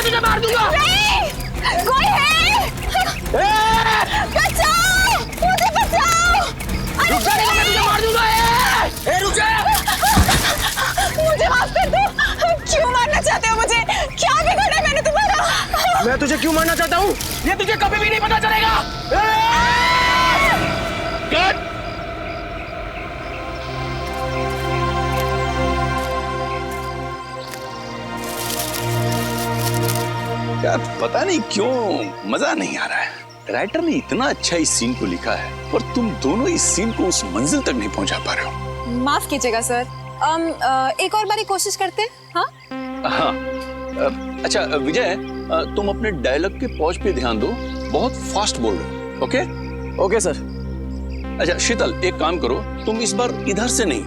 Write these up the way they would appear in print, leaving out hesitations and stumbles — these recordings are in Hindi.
तुझे मार दूंगा। कोई है? बचाओ, मुझे बचाओ। रुक जा, मैं तुझे मार दूंगा। रुक जा। मुझे माफ कर दो। क्यों मारना चाहते हो मुझे? क्या बिगाड़ा है मैंने तुम्हारा? मैं तुझे क्यों मारना चाहता हूँ ये तुझे कभी भी नहीं पता चलेगा। कट। यार पता नहीं क्यों मजा नहीं आ रहा है। राइटर ने इतना अच्छा इस सीन को लिखा है और तुम दोनों इस सीन को उस मंजिल तक नहीं पहुंचा पा रहे हो। माफ कीजिएगा सर। एक और बारी कोशिश करते हैं। हाँ हाँ अच्छा विजय, तुम अपने डायलॉग के पॉज पे ध्यान दो, बहुत फास्ट बोल रहे हो। Okay okay sir. अच्छा शीतल, एक काम करो, तुम इस बार इधर से नहीं,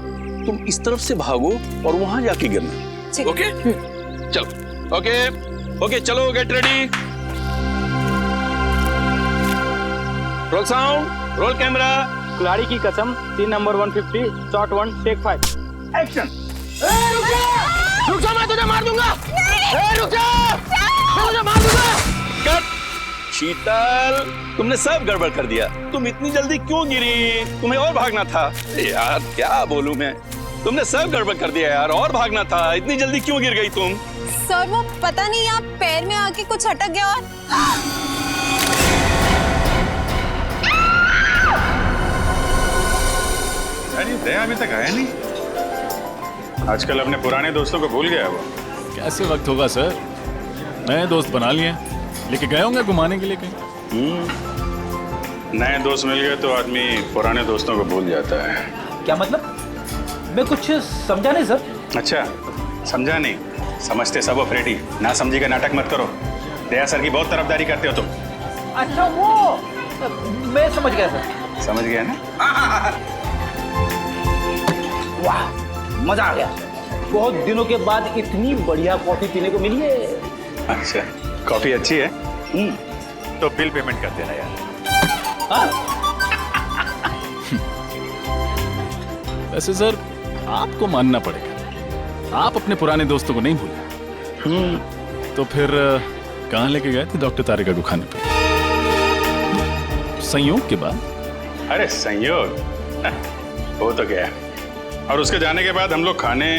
तुम इस तरफ से भागो और वहां जाके गिरना। ओके चलो। ओके ओके चलो, get ready. Roll sound, roll camera. कुल्हाड़ी की कसम, scene number 150, shot 1, take 5, action. रुक जा, मैं तुझे मार दूंगा। रुक जा, मैं तुझे मार दूंगा। कट। शीतल, तुमने सब गड़बड़ कर दिया। तुम इतनी जल्दी क्यों गिरी? तुम्हें और भागना था। यार क्या बोलूं मैं, तुमने सब गड़बड़ कर दिया यार, और भागना था। इतनी जल्दी क्यों गिर गई तुम? सर वो पता नहीं आप पैर में आके कुछ अटक गया और अरे दया अभी तक आया नहीं। आजकल अपने पुराने दोस्तों को भूल गया वो। कैसे वक्त होगा सर, नए दोस्त बना लिए, लेके गए होंगे घुमाने के लिए कहीं। नए दोस्त मिल गए तो आदमी पुराने दोस्तों को भूल जाता है। क्या मतलब? मैं कुछ समझा नहीं सर। अच्छा समझा नहीं, समझते सब हो फ्रेडी। ना समझी का नाटक मत करो। दया सर की बहुत तरफदारी करते हो तुम। अच्छा वो मैं समझ गया सर। समझ गया ना? वाह मजा आ गया। बहुत दिनों के बाद इतनी बढ़िया कॉफी पीने को मिली है। अच्छा कॉफी अच्छी है। तो बिल पेमेंट कर देना यार। वैसे सर आपको मानना पड़ेगा, आप अपने पुराने दोस्तों को नहीं भूले। तो फिर कहाँ लेके गए थे डॉक्टर तारिका को खाने पे? संयोग के बाद? अरे संयोग वो तो गया, और उसके जाने के बाद हम लोग खाने।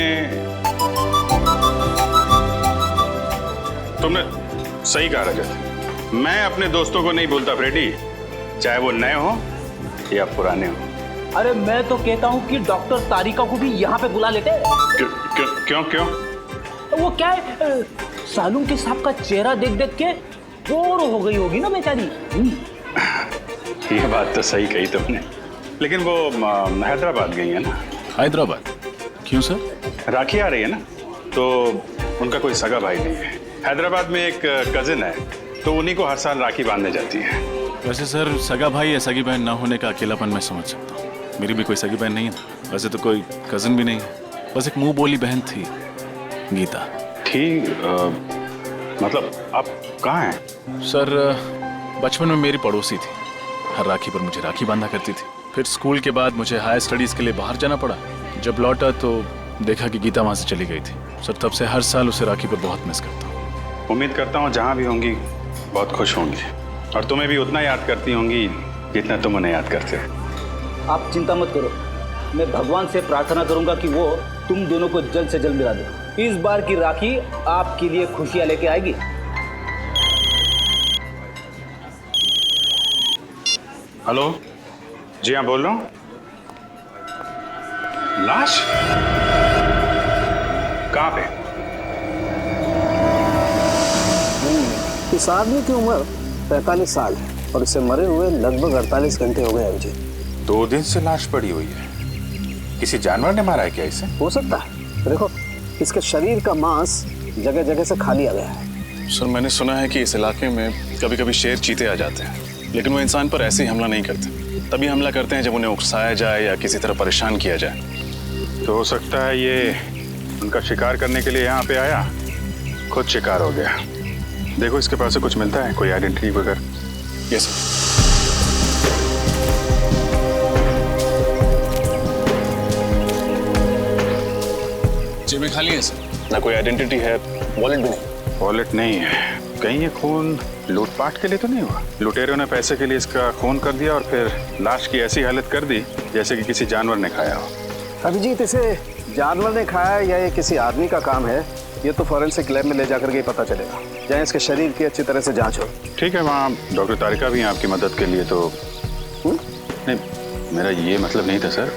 तुमने सही कहा रजत, मैं अपने दोस्तों को नहीं भूलता फ्रेडी, चाहे वो नए हो या पुराने हो। अरे मैं तो कहता हूँ कि डॉक्टर तारिका को भी यहाँ पे बुला लेते। क्यों क्यों क्यों क्यों? वो क्या है, सालूम के साहब का चेहरा देख देख के बोर हो गई होगी ना बेचारी। ये बात तो सही कही तुमने, लेकिन वो हैदराबाद गई है ना। हैदराबाद? क्यों सर? राखी आ रही है ना, तो उनका कोई सगा भाई नहीं है। हैदराबाद में एक कजिन है, तो उन्हीं को हर साल राखी बांधने जाती है। वैसे सर सगा भाई या सगी बहन ना होने का अकेलापन मैं समझ सकता हूँ। मेरी भी कोई सगी बहन नहीं है, वैसे तो कोई कजिन भी नहीं है, बस एक मुंह बोली बहन थी, गीता। ठीक मतलब आप कहाँ हैं? सर बचपन में मेरी पड़ोसी थी, हर राखी पर मुझे राखी बांधा करती थी। फिर स्कूल के बाद मुझे हायर स्टडीज के लिए बाहर जाना पड़ा। जब लौटा तो देखा कि गीता वहाँ से चली गई थी। सर तब से हर साल उसे राखी पर बहुत मिस करता हूँ। उम्मीद करता हूँ जहाँ भी होंगी बहुत खुश होंगी, और तुम्हें भी उतना याद करती होंगी जितना तुम उन्हें याद करते हो। आप चिंता मत करो, मैं भगवान से प्रार्थना करूंगा कि वो तुम दोनों को जल्द से जल्द मिला दे। इस बार की राखी आपके लिए खुशियां लेके आएगी। हेलो जी हाँ, बोल रहा हूँ। लाश कहाँ पे? इस आदमी की उम्र 45 साल है और इसे मरे हुए लगभग 48 घंटे हो गए हैं। मुझे 2 दिन से लाश पड़ी हुई है। किसी जानवर ने मारा है क्या इसे? हो सकता है, देखो इसके शरीर का मांस जगह जगह से खा लिया गया है। सर मैंने सुना है कि इस इलाके में कभी कभी शेर चीते आ जाते हैं, लेकिन वो इंसान पर ऐसे ही हमला नहीं करते। तभी हमला करते हैं जब उन्हें उकसाया जाए या किसी तरह परेशान किया जाए। तो हो सकता है ये उनका शिकार करने के लिए यहाँ पे आया, खुद शिकार हो गया। देखो इसके पास से कुछ मिलता है, कोई आइडेंटिटी वगैरह? Yes sir. जेबें खाली है सर, ना कोई आइडेंटिटी है, वॉलेट भी नहीं। वॉलेट नहीं है। कहीं ये खून लूटपाट के लिए तो नहीं हुआ? लुटेरों ने पैसे के लिए इसका खून कर दिया और फिर लाश की ऐसी हालत कर दी जैसे कि किसी जानवर ने खाया हो। अभिजीत, इसे जानवर ने खाया या ये किसी आदमी का काम है, ये तो फॉरेंसिक लैब में ले जाकर के पता चलेगा, जहाँ इसके शरीर की अच्छी तरह से जांच हो। ठीक है, वहाँ डॉक्टर तारिका भी हैं आपकी मदद के लिए। तो नहीं, मेरा ये मतलब नहीं था सर।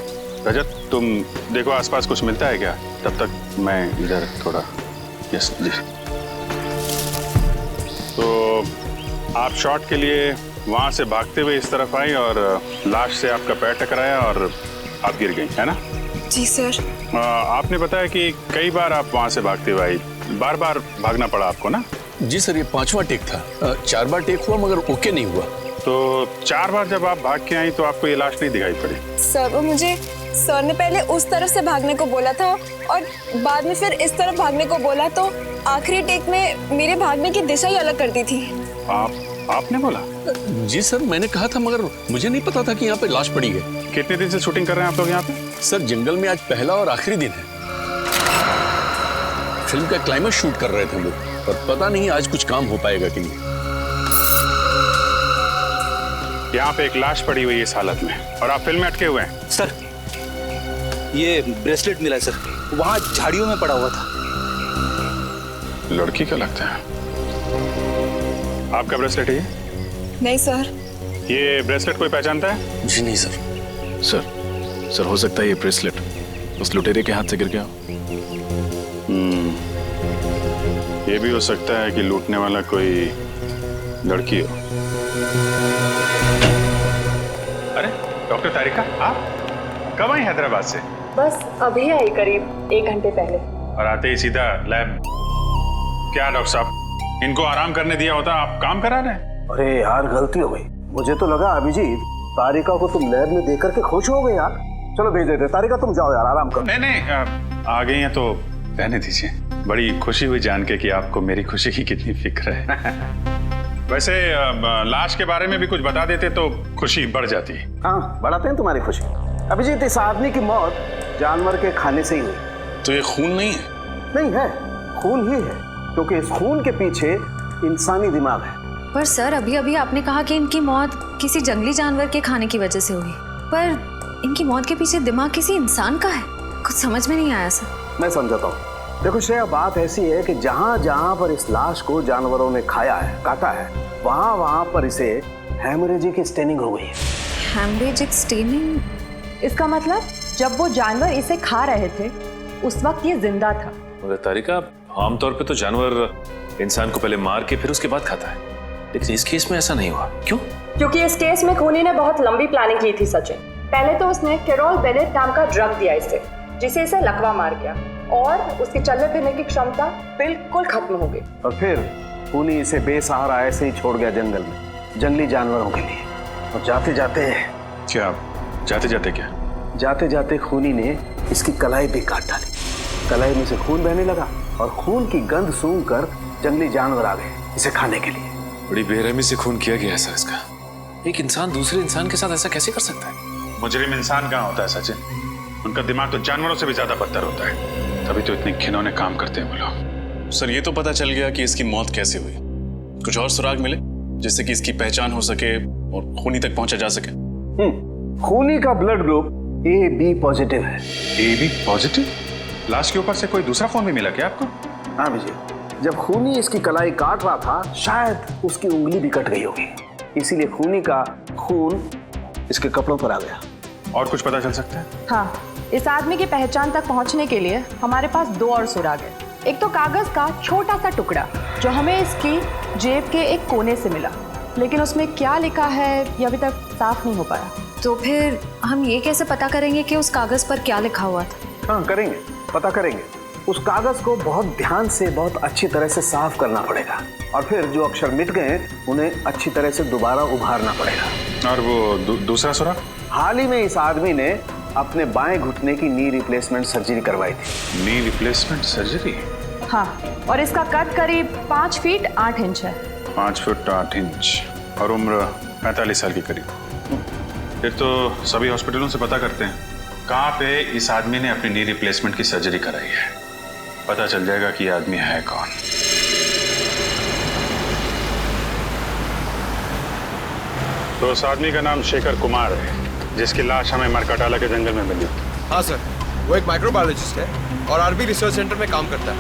रजत, तुम देखो आसपास कुछ मिलता है क्या, तब तक मैं इधर थोड़ा। यस जी। तो आप शॉट के लिए वहाँ से भागते हुए इस तरफ आई और लाश से आपका पैर टकराया और आप गिर गई, है ना? जी सर। आपने बताया कि कई बार आप वहाँ से भागते हुए आई, बार बार भागना पड़ा आपको ना? जी सर, ये 5वां टेक था। 4 बार टेक हुआ मगर ओके नहीं हुआ। तो 4 बार जब आप भाग के आई तो आपको ये लाश नहीं दिखाई पड़ी? सर, वो मुझे सर ने पहले उस तरफ से भागने को बोला था और बाद में फिर इस तरफ भागने को बोला, तो आखिरी टेक में मेरे भागने की दिशा ही अलग कर दी थी। आपने बोला? जी सर, मैंने कहा था मगर मुझे नहीं पता था कि यहाँ पे लाश पड़ी है। कितने दिन से शूटिंग कर रहे हैं आप लोग यहाँ पे? सर, जंगल में आज पहला और आखिरी दिन है। फिल्म का क्लाइमेक्स शूट कर रहे थे हम लोग, और पता नहीं आज कुछ काम हो पाएगा कि नहीं। यहाँ पे एक लाश पड़ी हुई है इस हालत में और आप फिल्म में अटके हुए हैं। सर, ये ब्रेसलेट मिला है सर, वहाँ झाड़ियों में पड़ा हुआ था। लड़की का लगता है। आपका ब्रेसलेट है ये? नहीं सर। ये ब्रेसलेट कोई पहचानता है? जी नहीं सर। सर हो सकता है ये ब्रेसलेट उस लुटेरे के हाथ से गिर गया हो। ये भी हो सकता है कि लूटने वाला कोई लड़की हो। अरे डॉक्टर तारिका, आप कब आई हैदराबाद से? बस अभी आई, करीब 1 घंटे पहले। और आते ही सीधा लैब? क्या डॉक्टर साहब, इनको आराम करने दिया होता, आप काम करा रहे हैं? अरे यार, गलती हो गई। मुझे तो लगा अभिजीत तारिका को तुम लैब में देख करके खुश हो गए यार। चलो भेज देते। तारिका तुम जाओ यार, आराम करो। नहीं, आ गई हैं तो रहने दीजिए। बड़ी खुशी हुई जान के कि आपको मेरी खुशी की कितनी फिक्र है। वैसे लाश के बारे में भी कुछ बता देते तो खुशी बढ़ जाती। हाँ, बढ़ाते हैं तुम्हारी खुशी। अभिजीत, इस आदमी की मौत जानवर के खाने से ही हुई। तो ये खून नहीं है? नहीं है, खून ही है, क्योंकि इस खून के पीछे इंसानी दिमाग है। पर सर, अभी अभी आपने कहा कि इनकी मौत किसी जंगली जानवर के खाने की वजह से हुई, पर इनकी मौत के पीछे दिमाग किसी इंसान का है। कुछ समझ में नहीं आया सर। मैं समझाता हूँ। देखो श्रेया, बात ऐसी है कि जहाँ जहाँ पर इस लाश को जानवरों ने खाया है, काटा है, वहाँ वहाँ पर इसे हेमरेजिक स्टेनिंग हो गई है। Haemorrhagic staining? इसका मतलब जब वो जानवर इसे खा रहे थे उस वक्त ये जिंदा था। मगर तारिका, आमतौर पे तो जानवर इंसान को पहले मार के फिर उसके बाद खाता है, लेकिन इस केस में ऐसा नहीं हुआ। क्यों? क्योंकि इस केस में खूनी ने बहुत लंबी प्लानिंग की थी सचिन। पहले तो उसने कैरोल बेनेट नाम का ड्रग दिया इसे, जिसे इसे लकवा मार गया और उसकी चलने फिरने की क्षमता बिल्कुल खत्म हो गई। और फिर खूनी इसे बेसहारा ऐसे ही छोड़ गया जंगल में, जंगली जानवरों के लिए। और जाते जाते खूनी ने इसकी कलाई भी काट डाली। कलाई में से खून बहने लगा और खून की गंध सूंघकर जंगली जानवर आ गए इसे खाने के लिए। बड़ी बेरहमी से खून किया गया है सर इसका। एक इंसान दूसरे इंसान के साथ ऐसा कैसे कर सकता है? मुजरिम इंसान कहाँ होता है सचिन? उनका दिमाग तो जानवरों से भी ज्यादा बदतर होता है, तभी तो इतने घिनौने काम करते हैं वो लोग। सर, ये तो पता चल गया कि इसकी मौत कैसे हुई। कुछ और सुराग मिले जिससे कि इसकी पहचान हो सके और खूनी तक पहुंचा जा सके? खूनी का ब्लड ग्रुप AB पॉजिटिव है। AB positive? लाश के ऊपर से कोई दूसरा खून भी मिला क्या आपको? हाँ विजय, जब खूनी इसकी कलाई काट रहा था शायद उसकी उंगली भी कट गई होगी, इसीलिए खूनी का खून इसके कपड़ों पर आ गया। और कुछ पता चल सकता है? हाँ, इस आदमी की पहचान तक पहुंचने के लिए हमारे पास 2 और सुराग है। एक तो कागज का छोटा सा टुकड़ा जो हमें इसकी जेब के एक कोने से मिला, लेकिन उसमें क्या लिखा है ये अभी तक साफ नहीं हो पाया। तो फिर हम ये कैसे पता करेंगे कि उस कागज पर क्या लिखा हुआ था? हाँ करेंगे, पता करेंगे। उस कागज को बहुत ध्यान से, बहुत अच्छी तरह से साफ करना पड़ेगा और फिर जो अक्षर मिट गए उन्हें अच्छी तरह से दोबारा उभारना पड़ेगा। और वो दूसरा सुराग? हाल ही में इस आदमी ने अपने बाएं घुटने की नी रिप्लेसमेंट सर्जरी करवाई थी। Knee replacement surgery? हाँ, और इसका कद करीब 5 फीट 8 इंच है। 5 फुट 8 इंच और उम्र 45 साल के करीब। फिर तो सभी हॉस्पिटलों से पता करते हैं कहाँ पे इस आदमी ने अपनी नी रिप्लेसमेंट की सर्जरी कराई है, पता चल जाएगा कि ये आदमी है कौन। तो उस आदमी का नाम शेखर कुमार है, जिसकी लाश हमें मरकटाला के जंगल में मिली। हाँ सर, वो एक माइक्रोबायोलॉजिस्ट है और आरबी रिसर्च सेंटर में काम करता है।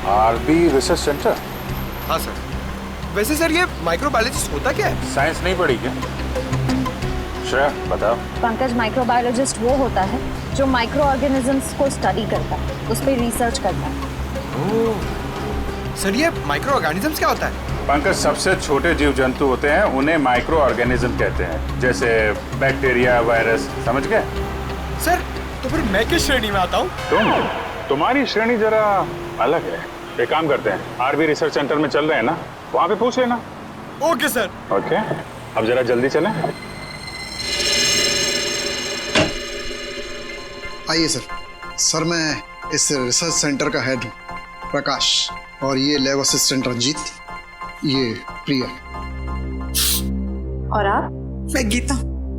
RB research centre? हाँ सर। वैसे सर ये माइक्रोबायोलॉजिस्ट होता क्या है? साइंस नहीं पढ़ी क्या? श्रेया बताओ। पंकज, माइक्रोबायोलॉजिस्ट वो होता है जो माइक्रो ऑर्गेनिजम्स को स्टडी करता है, उस पर रिसर्च करता है। सर ये माइक्रो ऑर्गेनिजम्स क्या होता है? पंकज, सबसे छोटे जीव जंतु होते हैं, उन्हें माइक्रो ऑर्गेनिज्म कहते हैं, जैसे बैक्टीरिया, वायरस। समझ गए? सर तो फिर मैं किस श्रेणी में आता हूँ? तुम्हारी श्रेणी जरा अलग है। एक काम करते हैं, आरबी रिसर्च सेंटर में चल रहे हैं ना, वहाँ पे पूछ लेना। Okay sir. ओके, अब जरा जल्दी चलें। आइए सर। सर मैं इस रिसर्च सेंटर का हेड हूँ, प्रकाश, और ये लैब असिस्टेंट रंजीत, ये प्रिया। और आप? मैं गीता,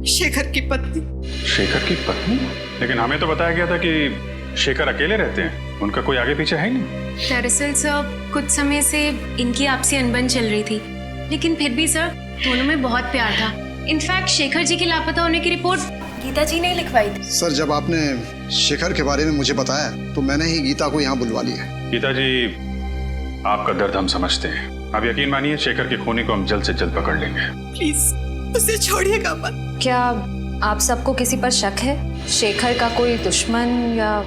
शेखर की पत्नी। शेखर की पत्नी? लेकिन हमें तो बताया गया था कि शेखर अकेले रहते हैं, उनका कोई आगे पीछे है ही नहीं। दरअसल सर कुछ समय से इनकी आपसी अनबन चल रही थी, लेकिन फिर भी सर दोनों में बहुत प्यार था। इनफैक्ट शेखर जी के लापता होने की रिपोर्ट गीता जी ने लिखवाई थी। सर जब आपने शेखर के बारे में मुझे बताया तो मैंने ही गीता को यहाँ बुलवा लिया। गीता जी, आपका दर्द हम समझते हैं। आप यकीन मानिए, शेखर के खूनी को हम जल्द से जल्द पकड़ लेंगे। प्लीज उसे छोड़िएगा मत। क्या आप सबको किसी पर शक है? शेखर का कोई दुश्मन या?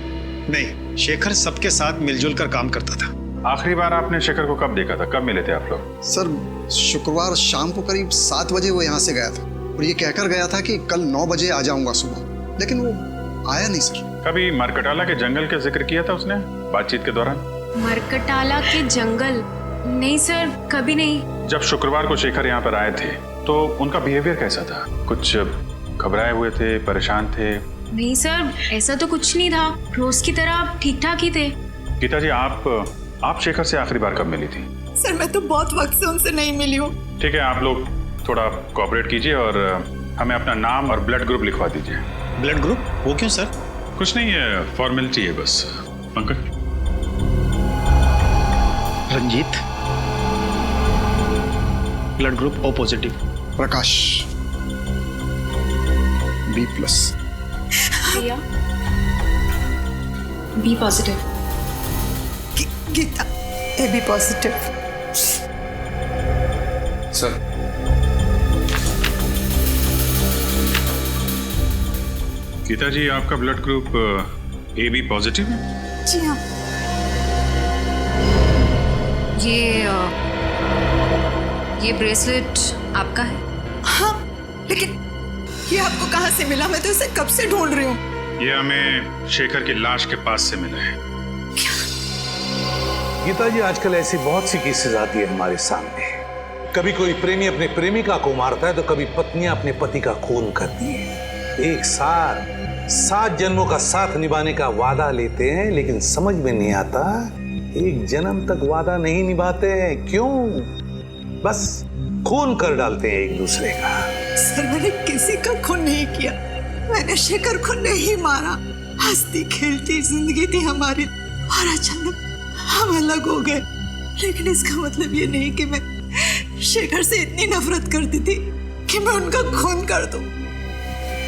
नहीं, शेखर सबके साथ मिलजुल कर काम करता था। आखिरी बार आपने शेखर को कब देखा था? कब मिले थे आप लोग? सर शुक्रवार शाम को करीब 7 बजे वो यहाँ से गया था और ये कहकर गया था कि कल 9 बजे आ जाऊंगा सुबह, लेकिन वो आया नहीं सर। कभी मरकटाला के जंगल का जिक्र किया था उसने बातचीत के दौरान? मरकटाला के जंगल? नहीं सर, कभी नहीं। जब शुक्रवार को शेखर यहाँ पर आए थे तो उनका बिहेवियर कैसा था? कुछ घबराए हुए थे, परेशान थे? नहीं सर, ऐसा तो कुछ नहीं था, रोज की तरह ठीक ठाक ही थे। गीता जी, आप शेखर से आखिरी बार कब मिली थी? सर मैं तो बहुत वक्त से उनसे नहीं मिली हूँ। ठीक है, आप लोग थोड़ा कोऑपरेट कीजिए और हमें अपना नाम और ब्लड ग्रुप लिखवा दीजिए। Blood group? वो क्यों सर? कुछ नहीं है, फॉर्मेलिटी है बस। Pankaj. Ranjit, blood group O positive. Prakash, B+। Priya, B positive. Geeta, AB positive. Sir Geeta ji, आपका ब्लड ग्रुप AB पॉजिटिव है? जी हाँ। ये ब्रेसलेट आपका है? हाँ, लेकिन ये आपको कहाँ से मिला? मैं तो इसे कब से ढूंढ रही हूँ। ये हमें शेखर की लाश के पास से मिला है। गीता जी, आजकल ऐसी बहुत सी केसेस आती है हमारे सामने। कभी कोई प्रेमी अपने प्रेमिका को मारता है तो कभी पत्नियां अपने पति का खून करती हैं। एक साथ 7 जन्मों का साथ निभाने का वादा लेते हैं, लेकिन समझ में नहीं आता एक जन्म तक वादा नहीं निभाते हैं। क्यों? बस खून कर डालते हैं एक दूसरे का। सर मैंने किसी का खून नहीं किया, मैंने शेखर को नहीं मारा। हंसती खेलती जिंदगी थी हमारी और अचानक हम अलग हो गए। लेकिन इसका मतलब ये नहीं कि मैं शेखर से इतनी नफरत करती थी कि मैं उनका खून कर दूं।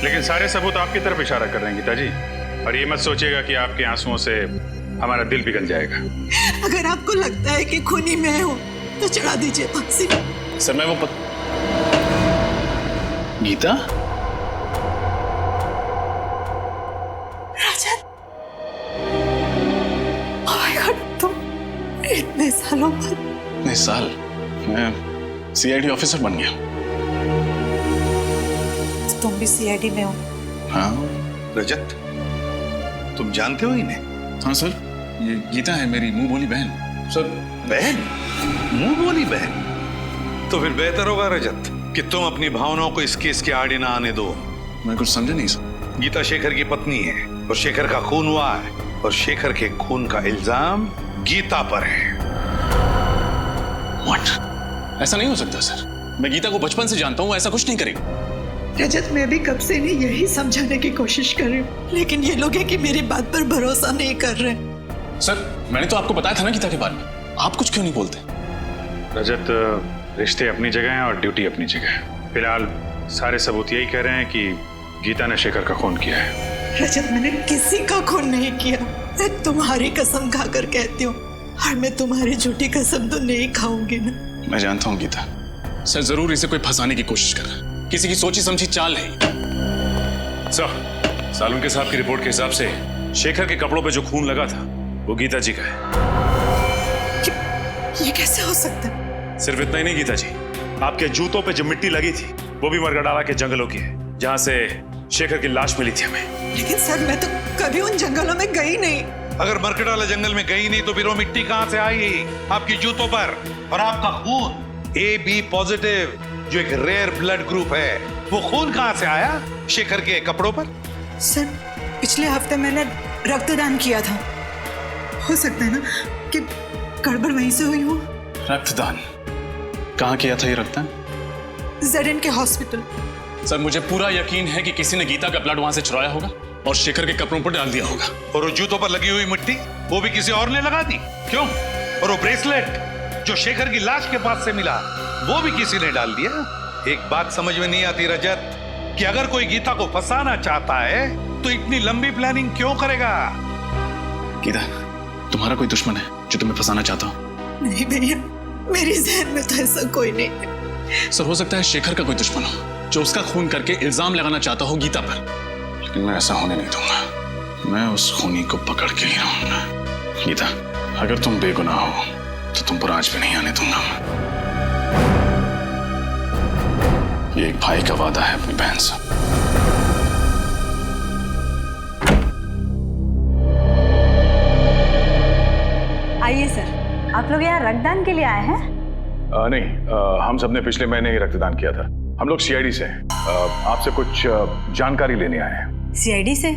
लेकिन सारे सबूत आपकी तरफ इशारा कर रहे हैं गीता जी, और ये मत सोचिएगा कि आपके आंसुओं से हमारा दिल पिघल जाएगा। अगर आपको लगता है कि खूनी मैं हूँ तो चढ़ा दीजिए फांसी। सर मैं वो गीता? राजन, ओह माय गॉड, तुम इतने सालों बाद? इतने साल? मैं CID ऑफिसर बन गया। तुम भी CID में हो? हाँ। रजत, तुम जानते हो इन्हें? हाँ सर, ये गीता है मेरी मुंह बोली बहन। सर। बहन? मुंह बोली बहन? तो फिर बेहतर होगा रजत कि तुम अपनी भावनाओं को इस केस के आड़े ना आने दो। मैं कुछ समझा नहीं सर। गीता शेखर की पत्नी है और शेखर का खून हुआ है, और शेखर के खून का इल्जाम गीता पर है। What? ऐसा नहीं हो सकता सर, मैं गीता को बचपन से जानता हूँ, ऐसा कुछ नहीं करेगी। रजत, मैं भी कब से इन्हें यही समझाने की कोशिश कर रही हूँ, लेकिन ये लोग हैं कि मेरी बात पर भरोसा नहीं कर रहे। सर मैंने तो आपको बताया था ना गीता के बारे में, आप कुछ क्यों नहीं बोलते? रजत, रिश्ते अपनी जगह हैं और ड्यूटी अपनी जगह है। फिलहाल सारे सबूत यही कह रहे हैं कि गीता ने शेखर का खून किया है। रजत, मैंने किसी का खून नहीं किया। मैं तुम्हारी कसम खाकर कहती हूँ, और मैं तुम्हारी झूठी कसम तो नहीं खाऊंगी ना। मैं जानता हूँ गीता, सर जरूर इसे कोई फंसाने की कोशिश कर रहा है, किसी की सोची समझी चाल है। सर, सालुंके साहब की रिपोर्ट के हिसाब से शेखर के कपड़ों पे जो खून लगा था वो गीता जी का है। ये कैसे हो सकता है? सिर्फ इतना ही नहीं गीता जी, आपके जूतों पे जो मिट्टी लगी थी वो भी मरगडाला के जंगलों की है, जहां से शेखर की लाश मिली थी हमें। लेकिन सर, मैं तो कभी उन जंगलों में गई नहीं। अगर मरकडाला जंगल में गई नहीं तो फिर वो मिट्टी कहां से आई आपकी जूतों पर? और आपका खून AB पॉजिटिव, जो एक रेयर ब्लड ग्रुप है, वो खून कहां से आया शेखर के कपड़ों पर? सर, पिछले हफ्ते मैंने रक्तदान किया था। हो सकता है ना कि गड़बड़ वहीं से हुई हो। रक्तदान कहाँ किया था ये रक्तदान? ZN के हॉस्पिटल। सर, मुझे पूरा यकीन है कि किसी ने गीता का ब्लड वहां से चुराया होगा और शेखर के कपड़ों पर डाल दिया होगा। और वो जूतों पर लगी हुई मिट्टी वो भी किसी और ने लगा दी? क्यों? और वो ब्रेसलेट जो शेखर की लाश के पास से मिला वो भी किसी ने डाल दिया? एक बात समझ में नहीं आती रजत, कि अगर कोई गीता को फंसाना चाहता है तो इतनी लंबी प्लानिंग क्यों करेगा? गीता, तुम्हारा कोई दुश्मन है जो तुम्हें फंसाना चाहता हो? नहीं भैया, मेरे जहन में तो ऐसा कोई नहीं है। सर, हो सकता है शेखर का कोई दुश्मन हो जो उसका खून करके इल्जाम लगाना चाहता हो गीता पर, लेकिन मैं ऐसा होने नहीं दूंगा। मैं उस खूनी को पकड़ के ही रहूंगा। गीता, अगर तुम बेगुनाह हो तो तुम पर आज भी नहीं आने दूंगा। ये एक भाई का वादा है अपनी बहन से। आइए सर, आप लोग यहाँ रक्तदान के लिए आए हैं? नहीं, हम सबने पिछले महीने ही रक्तदान किया था। हम लोग CID से हैं। आपसे कुछ जानकारी लेने आए हैं। CID से?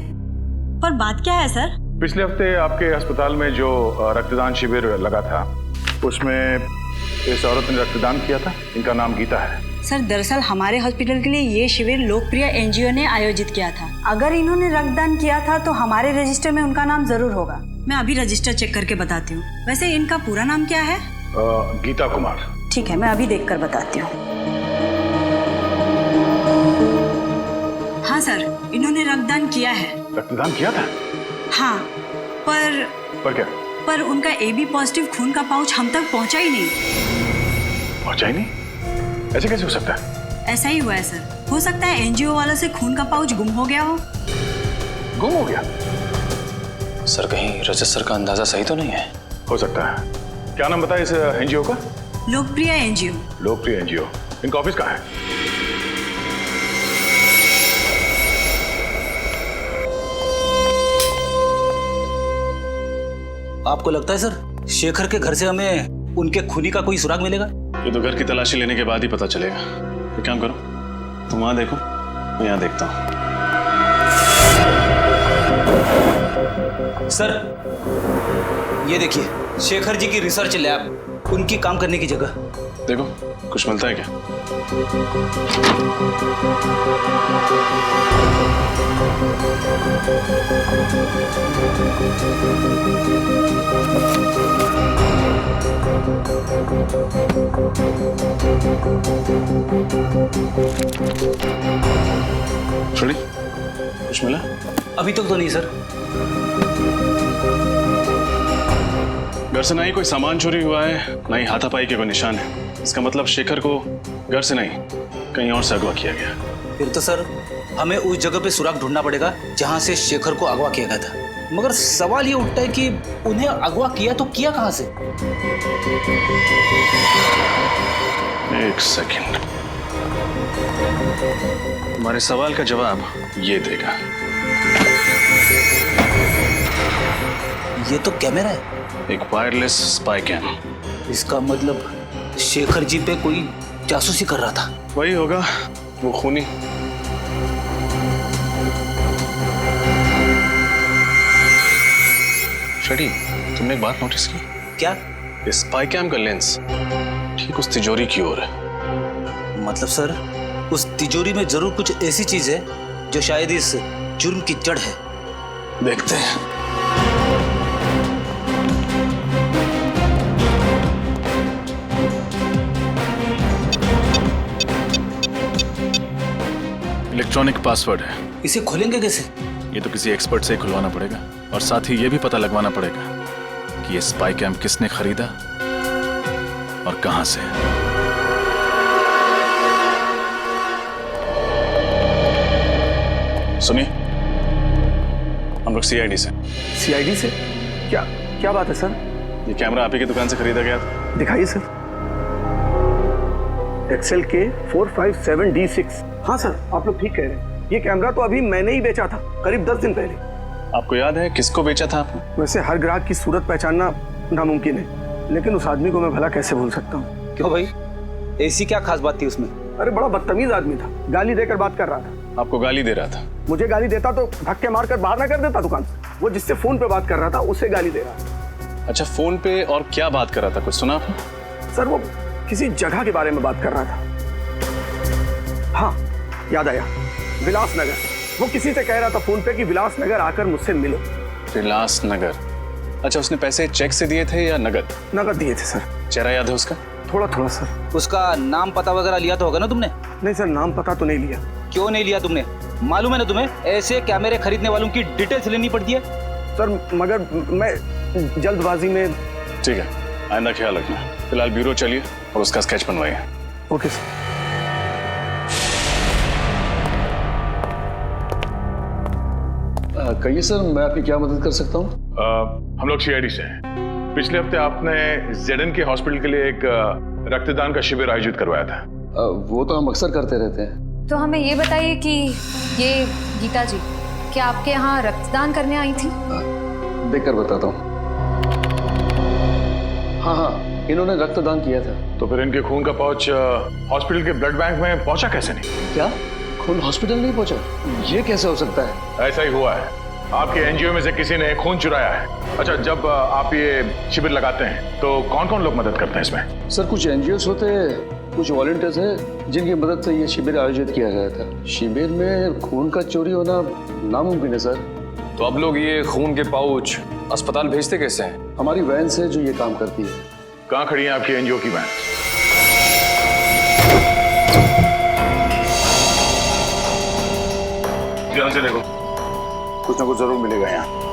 पर बात क्या है सर? पिछले हफ्ते आपके अस्पताल में जो रक्तदान शिविर लगा था उसमें इस औरत ने रक्तदान किया था। इनका नाम गीता है। सर, दरअसल हमारे हॉस्पिटल के लिए ये शिविर लोकप्रिय NGO ने आयोजित किया था। अगर इन्होंने रक्तदान किया था तो हमारे रजिस्टर में उनका नाम जरूर होगा। मैं अभी रजिस्टर चेक करके बताती हूँ। वैसे इनका पूरा नाम क्या है? गीता कुमार। ठीक है, मैं अभी देखकर बताती हूँ। हाँ सर, इन्होंने रक्तदान किया है। रक्तदान किया था? हाँ, पर क्या? पर उनका AB पॉजिटिव खून का पाउच हम तक पहुंचा ही नहीं। पहुंचा ही नहीं? ऐसे कैसे हो सकता है? ऐसा ही हुआ है सर। हो सकता है NGO वालों से खून का पाउच गुम हो गया हो। गुम हो गया? सर, कहीं रजत सर का अंदाजा सही तो नहीं है? हो सकता है। क्या नाम बताया इस NGO का? लोकप्रिय NGO। लोकप्रिय NGO। इनका ऑफिस कहाँ है? आपको लगता है सर शेखर के घर से हमें उनके खूनी का कोई सुराग मिलेगा? ये तो घर की तलाशी लेने के बाद ही पता चलेगा। तो काम करो, तुम वहां देखो, मैं यहाँ देखता हूँ। सर, ये देखिए, शेखर जी की रिसर्च लैब, उनकी काम करने की जगह। देखो, कुछ मिलता है क्या? छोड़ी, कुछ मिला? अभी तक तो नहीं सर। घर से ना ही कोई सामान चोरी हुआ है, ना ही हाथापाई के कोई निशान है। इसका मतलब शेखर को घर से नहीं, कहीं और से अगवा किया गया। फिर तो सर हमें उस जगह पे सुराग ढूंढना पड़ेगा जहां से शेखर को अगवा किया गया था। मगर सवाल ये उठता है कि उन्हें अगवा किया तो किया कहां से? एक सेकंड, तुम्हारे सवाल का जवाब ये देगा। ये तो कैमरा है। एक वायरलेस स्पाई कैम। इसका मतलब शेखर जी पे कोई जासूसी कर रहा था। वही होगा, वो खूनी। शडी, तुमने एक बात नोटिस की? क्या? इस स्पाई कैम का लेंस ठीक उस तिजोरी की ओर है। मतलब सर उस तिजोरी में जरूर कुछ ऐसी चीज है जो शायद इस जुर्म की जड़ है। देखते हैं। इलेक्ट्रॉनिक पासवर्ड है। इसे खोलेंगे कैसे? ये तो किसी एक्सपर्ट से ही खुलवाना पड़ेगा और साथ ही ये भी पता लगवाना पड़ेगा कि ये स्पाई कैम किसने खरीदा और कहां से। सुनिए, हम लोग सीआईडी से। सीआईडी से? क्या क्या बात है सर? ये कैमरा आप ही की दुकान से खरीदा गया था। दिखाइए सर। एक्सेल के 457D6। हाँ सर, आप लोग ठीक कह रहे हैं। ये कैमरा तो अभी मैंने ही बेचा था, करीब 10 दिन पहले। आपको याद है किसको बेचा था आपने? वैसे हर ग्राहक की सूरत पहचानना नामुमकिन है, लेकिन उस आदमी को मैं भला कैसे भूल सकता हूँ। क्यों भाई, ऐसी क्या खास बात थी उसमें? अरे बड़ा बदतमीज आदमी था, गाली देकर बात कर रहा था। आपको गाली दे रहा था? मुझे गाली देता तो धक्के मारकर बाहर ना कर देता दुकान से। वो जिससे फोन पे बात कर रहा था उससे गाली दे रहा था। अच्छा, फोन पे और क्या बात कर रहा था, कुछ सुना आपने? सर वो किसी जगह के बारे में बात कर रहा था। हाँ याद आया, विलासनगर। वो किसी से कह रहा था फोन पे कि विलासनगर आकर मुझसे मिलो। विलासनगर? अच्छा, उसने पैसे चेक से दिए थे या नगद? नगद दिए थे सर। चेहरा याद है उसका? थोड़ा थोड़ा सर। उसका नाम पता वगैरह लिया तो होगा ना तुमने? नहीं सर, नाम पता तो नहीं लिया। क्यों नहीं लिया तुमने? मालूम है ना तुम्हें, ऐसे कैमरे खरीदने वालों की डिटेल्स लेनी पड़ती है। सर मगर मैं जल्दबाजी में। ठीक है, आइंदा ख्याल रखना। फिलहाल ब्यूरो चलिए और उसका स्केच बनवाइए। Okay sir. कहिए सर, मैं आपकी क्या मदद कर सकता हूँ? हम लोग सीआईडी से हैं। पिछले हफ्ते आपने जेडन के हॉस्पिटल के लिए एक रक्तदान का शिविर आयोजित करवाया था। वो तो हम अक्सर करते रहते हैं। तो हमें ये बताइए कि ये गीता जी क्या आपके यहाँ रक्तदान करने आई थी? देखकर बताता हूँ। हाँ हाँ, इन्होंने रक्तदान किया था। तो फिर इनके खून का पाउच हॉस्पिटल के ब्लड बैंक में पहुंचा कैसे नहीं? क्या खून हॉस्पिटल नहीं पहुंचा? ये कैसे हो सकता है? ऐसा ही हुआ है, आपके एनजीओ में से किसी ने खून चुराया है। अच्छा, जब आप ये शिविर लगाते हैं तो कौन कौन लोग मदद करते हैं इसमें? सर कुछ एनजीओस होते हैं, कुछ वॉलंटियर्स हैं जिनकी मदद से ये शिविर आयोजित किया गया था। शिविर में खून का चोरी होना नामुमकिन है सर। तो अब लोग ये खून के पाउच अस्पताल भेजते कैसे हैं? हमारी वैन से जो ये काम करती है। कहाँ खड़ी है आपकी एनजीओ की वैन? ध्यान से देखो, कुछ ना कुछ जरूर मिलेगा यहाँ।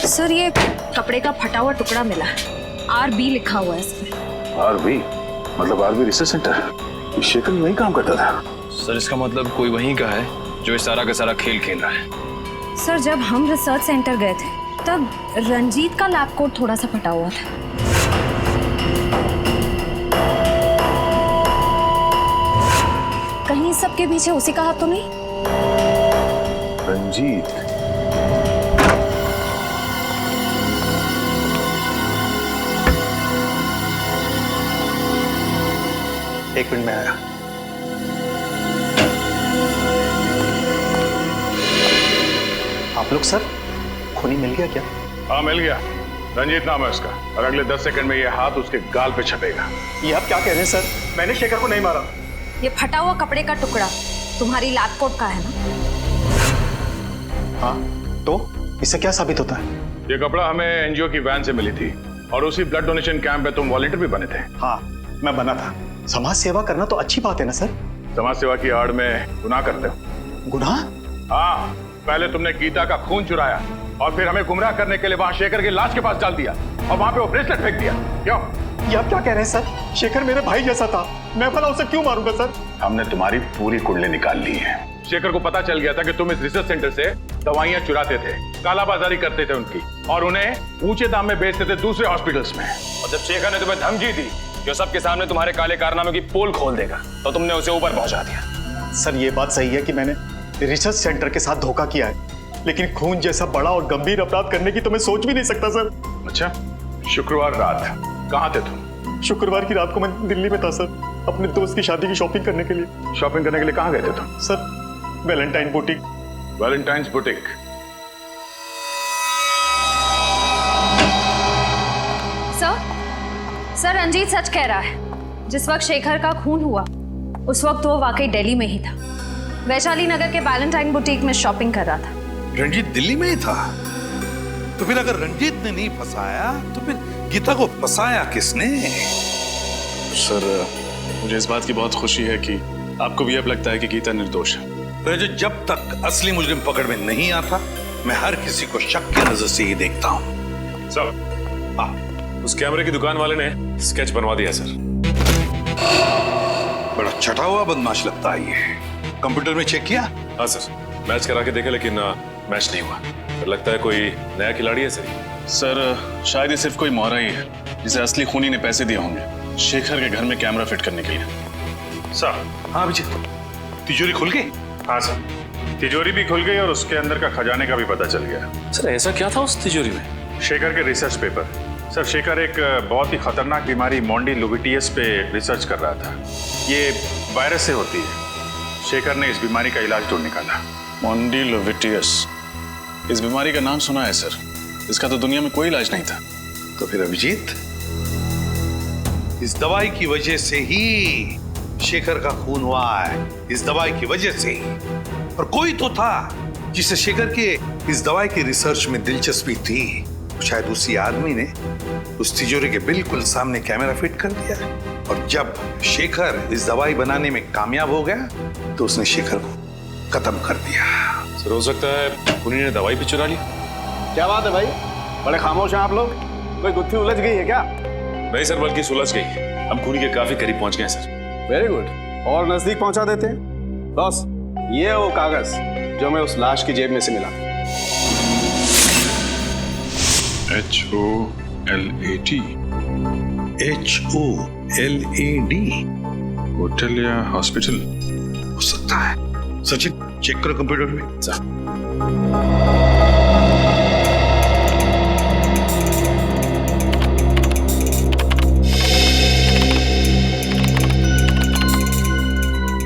सर ये कपड़े का फटा हुआ टुकड़ा मिला है, RB लिखा हुआ है इसमें। RB मतलब RB रिसर्च सेंटर? शेखर वहीं काम करता था। सर इसका मतलब कोई वहीं का है जो इस सारा का सारा खेल खेल रहा है। सर जब हम रिसर्च सेंटर गए थे तब रंजीत का लैब कोट थोड़ा सा फटा हुआ था। कहीं सबके पीछे उसी का हाथ तो नहीं? रंजीत? एक मिनट में आया। आप लोग सर, खूनी मिल गया क्या? हाँ मिल गया, रंजीत नाम है उसका, और अगले 10 सेकंड में ये हाथ उसके गाल पे छपेगा। ये आप क्या कह रहे हैं सर? मैंने शेखर को नहीं मारा। ये फटा हुआ कपड़े का टुकड़ा तुम्हारी लैब कोट का है ना? हाँ, तो इससे क्या साबित होता है? ये कपड़ा हमें एनजीओ की वैन से मिली थी और उसी ब्लड डोनेशन कैंप में तुम वॉलंटियर भी बने थे। हाँ मैं बना था। समाज सेवा करना तो अच्छी बात है ना सर? समाज सेवा की आड़ में गुनाह करते हो। गुनाह? हाँ, पहले तुमने गीता का खून चुराया और फिर हमें गुमराह करने के लिए वहां शेखर की लाश के पास डाल दिया और वहां पे वो ब्रेसलेट फेंक दिया। क्यों? ये आप क्या कह रहे हैं सर? शेखर मेरे भाई जैसा था, मैं भला उसे क्यों मारूंगा सर? हमने तुम्हारी पूरी कुंडली निकाल ली है। शेखर को पता चल गया था कि तुम इस रिसर्च सेंटर से दवाइयां चुराते थे, कालाबाजारी करते थे उनकी, और उन्हें ऊंचे दाम में बेचते थे दूसरे हॉस्पिटल्स में। और जब शेखर ने तुम्हें धमकी दी जो सबके सामने तुम्हारे काले कारनामे की पोल खोल देगा, तो तुमने उसे ऊपर पहुंचा दिया। सर ये बात सही है कि मैंने रिसर्च सेंटर के साथ धोखा किया है, लेकिन खून जैसा बड़ा और गंभीर अपराध करने की तो मैं सोच भी नहीं सकता सर। अच्छा, शुक्रवार रात कहाँ थे तुम? शुक्रवार की रात को मैं दिल्ली में था सर, अपने दोस्त की शादी की शॉपिंग करने के लिए। शॉपिंग करने के लिए कहाँ गए थे तुम? Sir valentine boutique. Valentine's boutique? Sir Ranjit सच कह रहा है। जिस वक्त शेखर का खून हुआ उस वक्त वो वाकई दिल्ली में ही था। वैशाली नगर के वैलेंटाइन बुटीक में शॉपिंग कर रहा था। रंजीत दिल्ली में ही था? तो फिर अगर रंजीत ने नहीं फंसाया तो फिर गीता को फंसाया किसने? सर मुझे इस बात की बहुत खुशी है कि आपको भी अब लगता है कि गीता निर्दोष है। रजत, जब तक असली मुजरिम पकड़ में नहीं आता मैं हर किसी को शक की नजर से ही देखता हूँ। सर उस कैमरे की दुकान वाले ने स्केच बनवा दिया सर। बड़ा छटा हुआ बदमाश लगता है ये। कंप्यूटर में चेक किया? हाँ सर, मैच करा के देखा लेकिन मैच नहीं हुआ। तो लगता है कोई नया खिलाड़ी है सर शायद ये सिर्फ कोई मोहरा ही है जिसे असली खूनी ने पैसे दिए होंगे शेखर के घर में कैमरा फिट करने के लिए। सर हाँ अभिजीत, तिजोरी खुल गई? हाँ सर, तिजोरी भी खुल गई और उसके अंदर का खजाने का भी पता चल गया। सर ऐसा क्या था उस तिजोरी में? शेखर के रिसर्च पेपर। सर शेखर एक बहुत ही खतरनाक बीमारी मोंडिलोविटियस पे रिसर्च कर रहा था। ये वायरस से होती है। शेखर ने इस बीमारी का इलाज ढूंढ निकाला। मोंडिलोविटियस, इस बीमारी का नाम सुना है सर, इसका तो दुनिया में कोई इलाज नहीं था। तो फिर अभिजीत, इस दवाई की वजह से ही शेखर का खून हुआ है। इस दवाई की वजह से ही। और कोई तो था जिसे शेखर के इस दवाई की रिसर्च में दिलचस्पी थी। शायद उसी आदमी ने उस तिजोरी के बिल्कुल सामने कैमरा फिट कर दिया। और जब शेखर इस दवाई बनाने में कामयाब हो गया तो उसने शेखर को खत्म कर दिया। सर हो सकता है खूनी ने दवाई भी चुरा ली। क्या बात है भाई, बड़े खामोश हैं आप लोग। कोई गुत्थी उलझ गई है क्या? नहीं सर, बल्कि सुलझ गई। हम खूनी के काफी करीब पहुंच गए सर। वेरी गुड, और नजदीक पहुंचा देते हैं। बॉस, ये है वो कागज जो मैं उस लाश की जेब में से मिला। HOLAD। HOLAD? होटल या हॉस्पिटल हो सकता है। सचिन चेक करो कंप्यूटर में।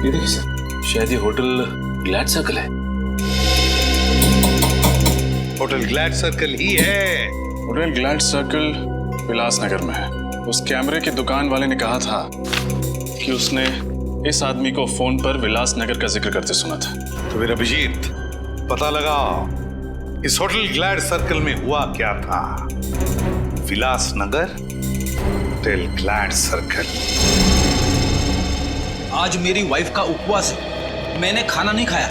ये देखिए सर, शायद ये होटल ग्लैड सर्कल है। होटल ग्लैड सर्कल ही है। होटल ग्लैड सर्कल विलासनगर में है। उस कैमरे की दुकान वाले ने कहा था कि उसने इस आदमी को फोन पर विलासनगर का जिक्र करते सुना था। तो फिर अभिजीत, पता लगाओ इस होटल ग्लैड सर्कल में हुआ क्या था। Vilasnagar, hotel glad circle. आज मेरी वाइफ का उपवास है, मैंने खाना नहीं खाया।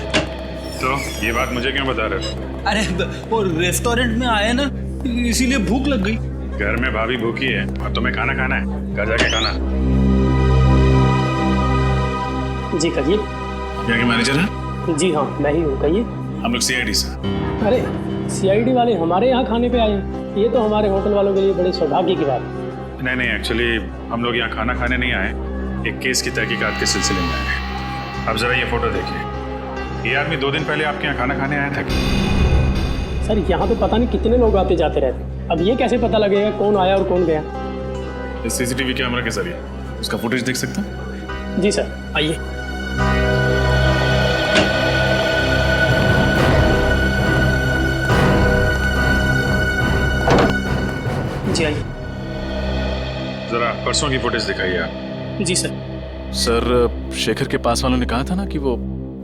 तो ये बात मुझे क्यों बता रहे हो? अरे वो रेस्टोरेंट में आए ना, इसीलिए भूख लग गई। घर में भाभी भूखी है और तुम्हें खाना खाना है, घर जाके खाना। जी कहिए। यहाँ के मैनेजर हैं? जी हाँ, मैं ही हूँ, कहिए। हम लोग CID से। अरे CID वाले हमारे यहाँ खाने पे आए हैं, ये तो हमारे होटल वालों के लिए बड़े सौभाग्य की बात है। नहीं, एक्चुअली हम लोग यहाँ खाना खाने नहीं आए, एक केस की तहकीकात के सिलसिले में आए हैं। अब जरा ये फोटो देखिए। ये आदमी 2 दिन पहले आपके यहाँ खाना खाने आया था क्या? सर यहाँ तो पता नहीं कितने लोग आते जाते रहते, अब ये कैसे पता लगेगा कौन आया और कौन गया? इस CCTV कैमरा के जरिए उसका फुटेज देख सकते हैं? जी सर, आइए। जी आइए। जरा परसों की फुटेज दिखाइए आप। जी सर। सर शेखर के पास वालों ने कहा था ना कि वो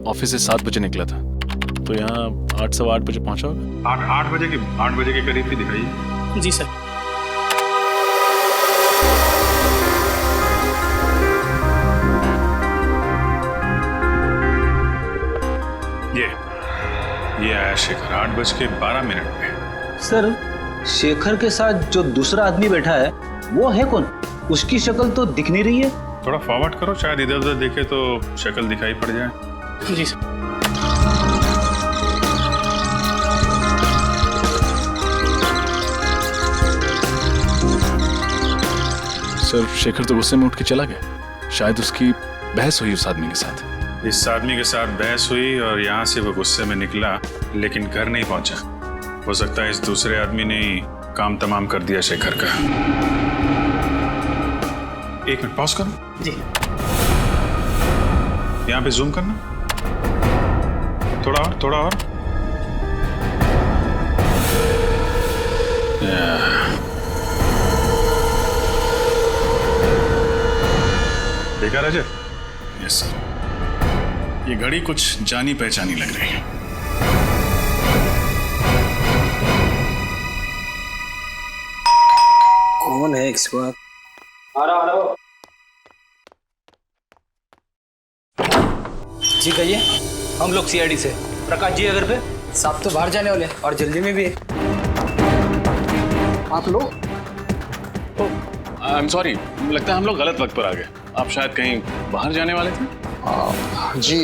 ऑफिस से 7 बजे निकला था, तो यहाँ 8 सवा 8 बजे पहुंचा होगा। 8 बजे के करीब भी दिखाइए। जी सर। ये आया शेखर 8:12 पे। सर शेखर के साथ जो दूसरा आदमी बैठा है वो है कौन? उसकी शक्ल तो दिख नहीं रही है। थोड़ा फॉरवर्ड करो, शायद इधर उधर देखे तो शक्ल दिखाई पड़ जाए। जी सर। सर शेखर तो गुस्से में उठ के चला गया, शायद उसकी बहस हुई उस आदमी के साथ। इस आदमी के साथ बहस हुई और यहाँ से वो गुस्से में निकला, लेकिन घर नहीं पहुंचा। हो सकता है इस दूसरे आदमी ने काम तमाम कर दिया शेखर का। 1 मिनट पॉज करो। जी। यहाँ पे जूम करना, थोड़ा और। देखा रजत? यस सर, ये घड़ी कुछ जानी पहचानी लग रही है। कौन है इस वक्त? आ रहा जी कहिए। हम लोग सीआईडी से। प्रकाश जी अगर पे साहब तो बाहर जाने वाले और जल्दी में भी है। आप लोग? आई एम सॉरी, लगता है हम लोग गलत वक्त पर आ गए। आप शायद कहीं बाहर जाने वाले थे? जी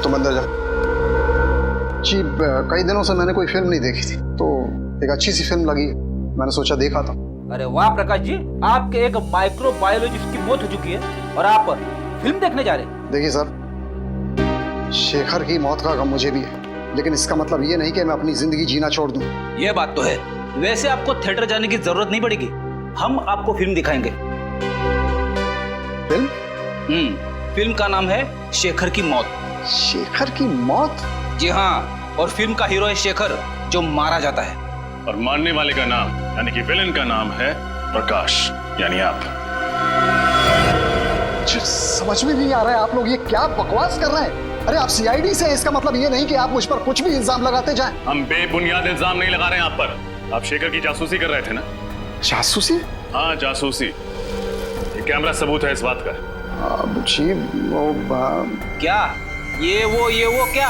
तुम अंदर जाओ। जी कई दिनों से मैंने कोई फिल्म नहीं देखी थी, तो एक अच्छी सी फिल्म लगी, मैंने सोचा देखा था। अरे वाह प्रकाश जी, आपके एक माइक्रोबायोलॉजिस्ट की मौत हो चुकी है और आप फिल्म देखने जा रहे हैं। देखिए सर, शेखर की मौत का गम मुझे भी है, लेकिन इसका मतलब ये नहीं कि मैं अपनी जिंदगी जीना छोड़ दूं। ये बात तो है। वैसे आपको थिएटर जाने की जरूरत नहीं पड़ेगी, हम आपको फिल्म दिखाएंगे। फिल्म? फिल्म का नाम है शेखर की मौत। शेखर की मौत? जी हाँ, और फिल्म का हीरो है शेखर, जो मारा जाता है। और मारने वाले का नाम यानी कि विलन का नाम है प्रकाश, यानी आप। समझ में नहीं आ रहा है, आप लोग ये क्या बकवास कर रहे हैं? अरे आप सीआईडी से हैं, इसका मतलब ये नहीं कि आप मुझ पर कुछ भी इल्जाम लगाते जाएं। हम बेबुनियाद इल्जाम नहीं लगा रहे हैं आप पर। आप शेखर की जासूसी कर रहे थे ना? जासूसी? हाँ जासूसी। ये कैमरा सबूत है इस बात का। जी वो क्या ये वो क्या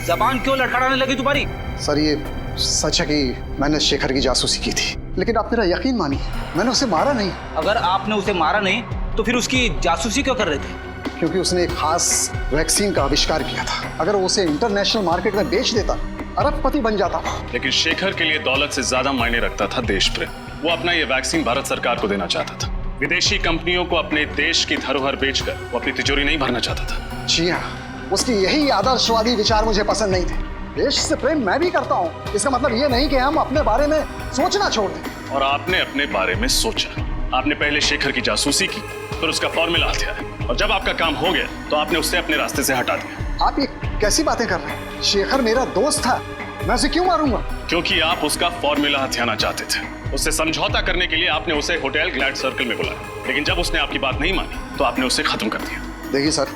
जबान क्यों लड़खड़ाने लगी तुम्हारी? सर ये सच है कि मैंने शेखर की जासूसी की थी, लेकिन आप मेरा यकीन मानिए, मैंने उसे मारा नहीं। अगर आपने उसे मारा नहीं तो फिर उसकी जासूसी क्यों कर रहे थे? क्योंकि उसने एक खास वैक्सीन का आविष्कार किया था। अगर वो उसे इंटरनेशनल मार्केट में बेच देता, अरबपति बन जाता। लेकिन शेखर के लिए दौलत से ज्यादा मायने रखता था देश प्रेम। वो अपना ये वैक्सीन भारत सरकार को देना चाहता था। विदेशी कंपनियों को अपने देश की धरोहर बेचकर वो अपनी तिजोरी नहीं भरना चाहता था। जी हाँ, उसकी यही आदर्शवादी विचार मुझे पसंद नहीं थे। देश से प्रेम मैं भी करता हूँ, इसका मतलब ये नहीं कि हम अपने बारे में सोचना छोड़ दें। और आपने अपने बारे में सोचा। आपने पहले शेखर की जासूसी की, फिर उसका फॉर्मूला हथियाया, और जब आपका काम हो गया तो आपने उससे अपने रास्ते से हटा दिया। आप ये कैसी बातें कर रहे हैं? शेखर मेरा दोस्त था, मैं उसे क्यों मारूंगा? क्योंकि आप उसका फॉर्मूला हथियाना चाहते थे। उससे समझौता करने के लिए आपने उसे होटल ग्लैड सर्कल में बुलाया, लेकिन जब उसने आपकी बात नहीं मानी तो आपने उसे खत्म कर दिया। देखिए सर,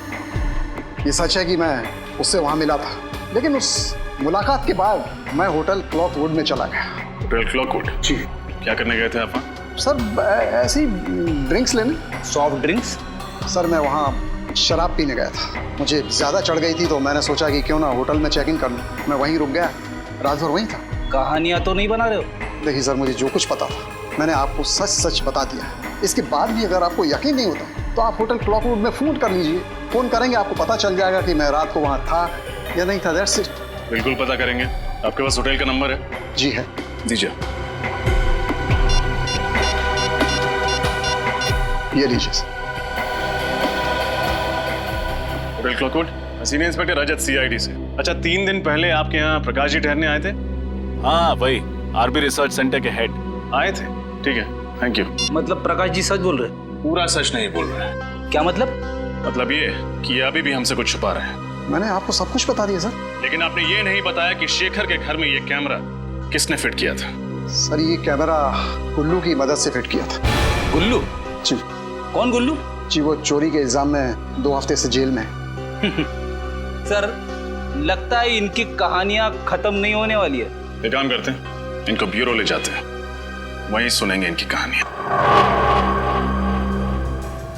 ये सच है कि मैं उससे वहां मिला था, लेकिन उस मुलाकात के बाद मैं होटल क्लॉकवुड में चला गया। होटल क्लॉकवुड? जी। क्या करने गए थे आप? सर ऐसी ड्रिंक्स लेने। Soft drinks? सर मैं वहाँ शराब पीने गया था, मुझे ज़्यादा चढ़ गई थी तो मैंने सोचा कि क्यों ना होटल में चेक इन कर लूँ। मैं वहीं रुक गया, रात भर वहीं था। कहानियाँ तो नहीं बना रहे हो? देखिए सर, मुझे जो कुछ पता था मैंने आपको सच सच बता दिया है। इसके बाद भी अगर आपको यकीन नहीं होता तो आप होटल क्लॉकवुड में फ़ोन कर लीजिए। फ़ोन करेंगे, आपको पता चल जाएगा कि मैं रात को वहाँ था या नहीं था। That's it. बिल्कुल पता करेंगे। आपके पास होटल का नंबर है? जी है। दीजिए। ये लीजिए सर। होटल क्लॉकवुड, सीनियर इंस्पेक्टर रजत, सीआईडी से। अच्छा, 3 दिन पहले आपके यहाँ प्रकाश जी ठहरने आए थे? हाँ वही, आरबी रिसर्च सेंटर के हेड आए थे। ठीक है, थैंक यू। मतलब प्रकाश जी सच बोल रहे? पूरा सच नहीं बोल रहे। क्या मतलब? मतलब ये कि अभी भी हमसे कुछ छुपा रहे हैं। मैंने आपको सब कुछ बता दिया सर। लेकिन आपने ये नहीं बताया कि शेखर के घर में ये कैमरा किसने फिट किया था? सर ये कैमरा गुल्लू की मदद से फिट किया था। गुल्लू? जी। कौन गुल्लू? जी वो चोरी के इल्जाम में 2 हफ्ते से जेल में। सर लगता है इनकी कहानियां खत्म नहीं होने वाली है। एक काम करते हैं, इनको ब्यूरो ले जाते हैं, वहीं सुनेंगे इनकी कहानियां।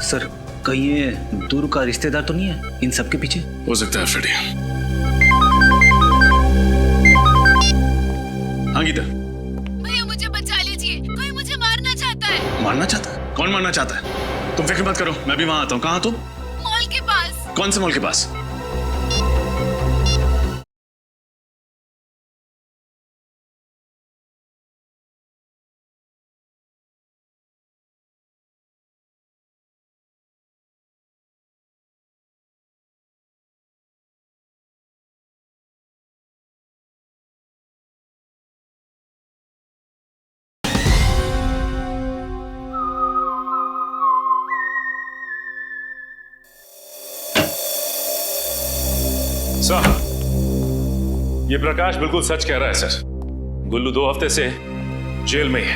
सर कहीं ये दूर का रिश्तेदार तो नहीं है इन सब के पीछे? हो सकता है फ्रेडी। हाँ गीता। भैया मुझे बचा लीजिए, कोई मुझे मारना चाहता है। मारना चाहता है? कौन मारना चाहता है? तुम फिक्र मत करो, मैं भी वहां आता हूँ। कहाँ तुम? मॉल के पास। कौन से मॉल के पास? सर, ये प्रकाश बिल्कुल सच कह रहा है सर। गुल्लू 2 हफ्ते से जेल में ही है।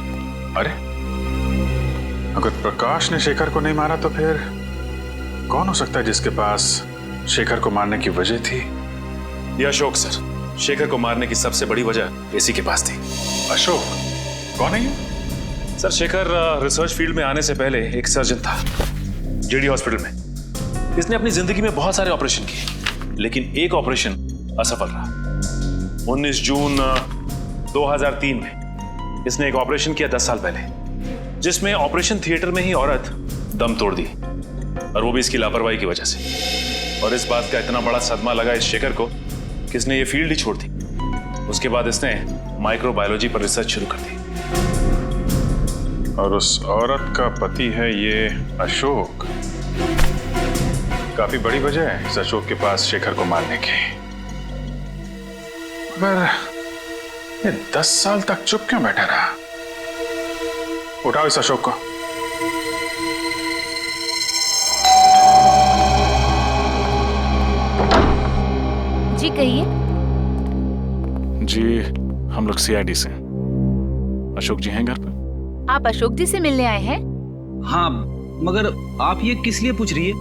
अरे अगर प्रकाश ने शेखर को नहीं मारा तो फिर कौन हो सकता है जिसके पास शेखर को मारने की वजह थी? ये अशोक सर, शेखर को मारने की सबसे बड़ी वजह इसी के पास थी। अशोक कौन है ये? सर शेखर रिसर्च फील्ड में आने से पहले एक सर्जन था जेडी हॉस्पिटल में। इसने अपनी जिंदगी में बहुत सारे ऑपरेशन किए, लेकिन एक ऑपरेशन असफल रहा। 19 जून 2003 में इसने एक ऑपरेशन किया 10 साल पहले, जिसमें ऑपरेशन थिएटर में ही औरत दम तोड़ दी, और वो भी इसकी लापरवाही की वजह से। और इस बात का इतना बड़ा सदमा लगा इस शेखर को कि इसने ये फील्ड ही छोड़ दी। उसके बाद इसने माइक्रोबायोलॉजी पर रिसर्च शुरू कर दी। और उस औरत का पति है ये अशोक। काफी बड़ी वजह है इस अशोक के पास शेखर को मारने की। मगर ये 10 साल तक चुप क्यों बैठा रहा? उठाओ इस अशोक को। जी कहिए। जी हम लोग सीआईडी से। अशोक जी हैं घर पर? आप अशोक जी से मिलने आए हैं? हाँ, मगर आप ये किस लिए पूछ रही है?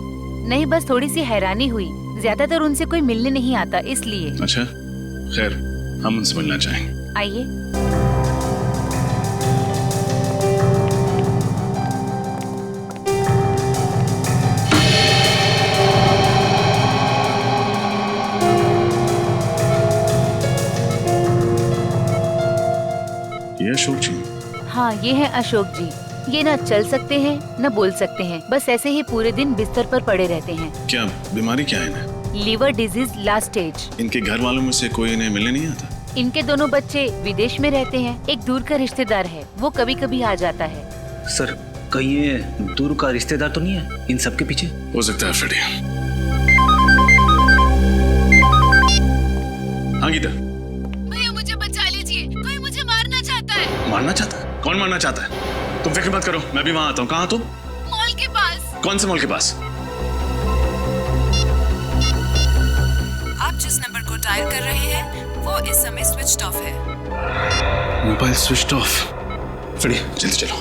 नहीं, बस थोड़ी सी हैरानी हुई। ज्यादातर उनसे कोई मिलने नहीं आता, इसलिए। अच्छा, खैर हम उनसे मिलना चाहेंगे। आइए। ये अशोक जी? हाँ, ये है अशोक जी। ये ना चल सकते हैं न बोल सकते हैं, बस ऐसे ही पूरे दिन बिस्तर पर पड़े रहते हैं। क्या बीमारी क्या है इन्हें? Liver disease last stage. इनके घर वालों में से कोई इन्हें मिलने नहीं आता? इनके दोनों बच्चे विदेश में रहते हैं। एक दूर का रिश्तेदार है, वो कभी कभी आ जाता है। सर, कहीं ये दूर का रिश्तेदार तो नहीं है इन सब के पीछे? हो सकता है फ्रेडी। हाँ गीता। भैया मुझे बचा लीजिए, कोई मुझे मारना चाहता है। मारना चाहता है? कौन मारना चाहता है? तुम फिक्र मत करो, मैं भी वहां आता हूँ। कहाँ तुम? मॉल के पास। कौन से मॉल के पास? आप जिस नंबर को डायल कर रहे हैं वो इस समय स्विच्ड ऑफ है। Mobile switched off. फ्रेडी जल्दी चलो।